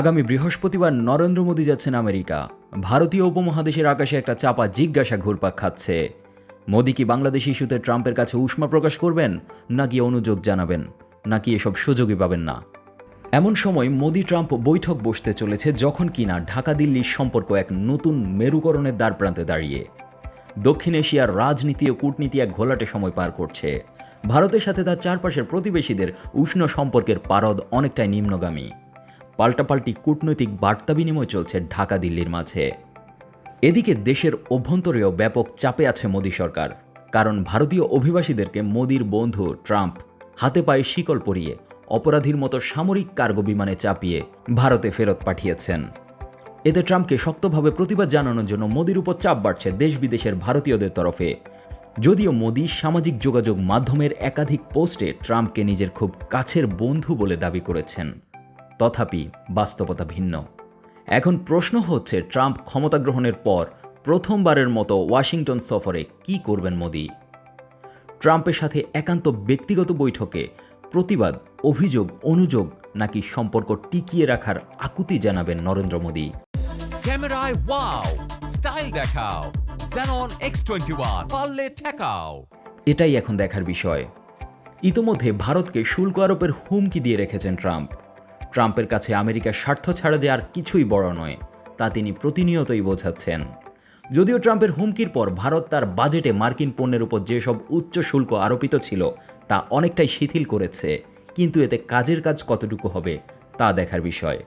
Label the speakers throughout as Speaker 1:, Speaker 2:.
Speaker 1: আগামী বৃহস্পতিবার নরেন্দ্র মোদী যাচ্ছেন আমেরিকা। ভারতীয় উপমহাদেশের আকাশে একটা চাপা জিজ্ঞাসা ঘুরপাক খাচ্ছে। মোদী কি বাংলাদেশ ইস্যুতে ট্রাম্পের কাছে উষ্মা প্রকাশ করবেন, নাকি অনুযোগ জানাবেন, নাকি এসব সুযোগই পাবেন না? এমন সময় মোদী ট্রাম্প বৈঠক বসতে চলেছে যখন কিনা ঢাকা দিল্লির সম্পর্ক এক নতুন মেরুকরণের দ্বারপ্রান্তে দাঁড়িয়ে। দক্ষিণ এশিয়ার রাজনীতি ও কূটনীতি এক ঘোলাটে সময় পার করছে। ভারতের সাথে তার চারপাশের প্রতিবেশীদের উষ্ণ সম্পর্কের পারদ অনেকটাই নিম্নগামী। পাল্টাপাল্টি কূটনৈতিক বার্তা বিনিময় চলছে ঢাকা দিল্লির মাঝে। এদিকে দেশের অভ্যন্তরেও ব্যাপক চাপে আছে মোদী সরকার, কারণ ভারতীয় অভিবাসীদেরকে মোদীর বন্ধু ট্রাম্প হাতে পায়ে শিকল পরিয়ে অপরাধীর মতো সামরিক কার্গো বিমানে চাপিয়ে ভারতে ফেরত পাঠিয়েছেন। এতে ট্রাম্পকে শক্তভাবে প্রতিবাদ জানানোর জন্য মোদীর উপর চাপ বাড়ছে দেশ বিদেশের ভারতীয়দের তরফে। যদিও মোদী সামাজিক যোগাযোগ মাধ্যমের একাধিক পোস্টে ট্রাম্পকে নিজের খুব কাছের বন্ধু বলে দাবি করেছেন, তথাপি বাস্তবতা ভিন্ন। এখন প্রশ্ন হচ্ছে, ট্রাম্প ক্ষমতা গ্রহণের পর প্রথমবারের মতো ওয়াশিংটন সফরে কি করবেন মোদী? ট্রাম্পের সাথে একান্ত ব্যক্তিগত বৈঠকে প্রতিবাদ, অভিযোগ, অনুযোগ, নাকি সম্পর্ক টিকিয়ে রাখার আকুতি জানাবেন নরেন্দ্র মোদী?
Speaker 2: ক্যামেরায় ওয়াও, স্টাইল দেখাও, Xenon X21 পারলে ঠেকাও।
Speaker 1: এটাই এখন দেখার বিষয়। ইতোমধ্যে ভারতকে শুল্ক আরোপের হুমকি দিয়ে রেখেছেন ট্রাম্প। ট্রাম্পের কাছে আমেরিকার স্বার্থ ছাড়া যে আর কিছুই বড় নয়, তা তিনি প্রতিনিয়তই বোঝাচ্ছেন। যদিও ট্রাম্পের হুমকির পর ভারত তার বাজেটে মার্কিন পণ্যের উপর যেসব উচ্চ শুল্ক আরোপিত ছিল তা অনেকটাই শিথিল করেছে, কিন্তু এতে কাজের কাজ কতটুকু হবে তা দেখার বিষয়।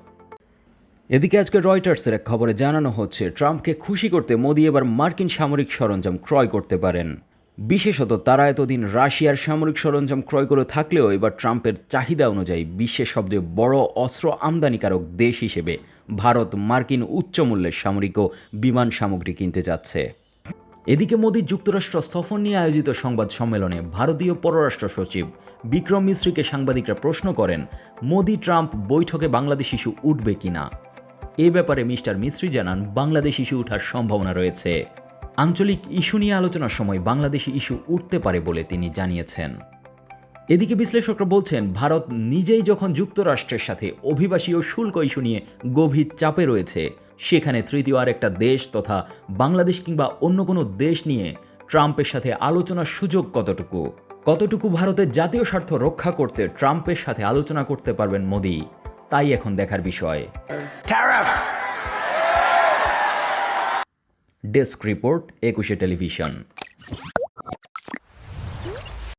Speaker 1: এদিকে আজকে রয়টার্সের এক খবরে জানানো হচ্ছে, ট্রাম্পকে খুশি করতে মোদী এবার মার্কিন সামরিক সরঞ্জাম ক্রয় করতে পারেন। বিশেষত তারা এতদিন রাশিয়ার সামরিক সরঞ্জাম ক্রয় করে থাকলেও এবার ট্রাম্পের চাহিদা অনুযায়ী বিশ্বের সবচেয়ে বড় অস্ত্র আমদানিকারক দেশ হিসেবে ভারত মার্কিন উচ্চমূল্যের সামরিক ও বিমান সামগ্রী কিনতে যাচ্ছে। এদিকে মোদী যুক্তরাষ্ট্র সফর নিয়ে আয়োজিত সংবাদ সম্মেলনে ভারতীয় পররাষ্ট্র সচিব বিক্রম মিশ্রিকে সাংবাদিকরা প্রশ্ন করেন, মোদী ট্রাম্প বৈঠকে বাংলাদেশ ইস্যু উঠবে কিনা। এ ব্যাপারে মিস্টার মিস্ত্রি জানান, বাংলাদেশ ইস্যু ওঠার সম্ভাবনা রয়েছে। আঞ্চলিক ইস্যু নিয়ে আলোচনার সময় বাংলাদেশি ইস্যু উঠতে পারে বলে তিনি জানিয়েছেন। এদিকে বিশ্লেষকরা বলছেন, ভারত নিজেই যখন যুক্তরাষ্ট্রের সাথে অভিবাসী ও শুল্ক ইস্যু নিয়ে গভীর চাপে রয়েছে, সেখানে তৃতীয় আরেকটা দেশ তথা বাংলাদেশ কিংবা অন্য কোনো দেশ নিয়ে ট্রাম্পের সাথে আলোচনার সুযোগ কতটুকু ভারতের জাতীয় স্বার্থ রক্ষা করতে ট্রাম্পের সাথে আলোচনা করতে পারবেন মোদী, তাই এখন দেখার বিষয়। Desk report, 21 television.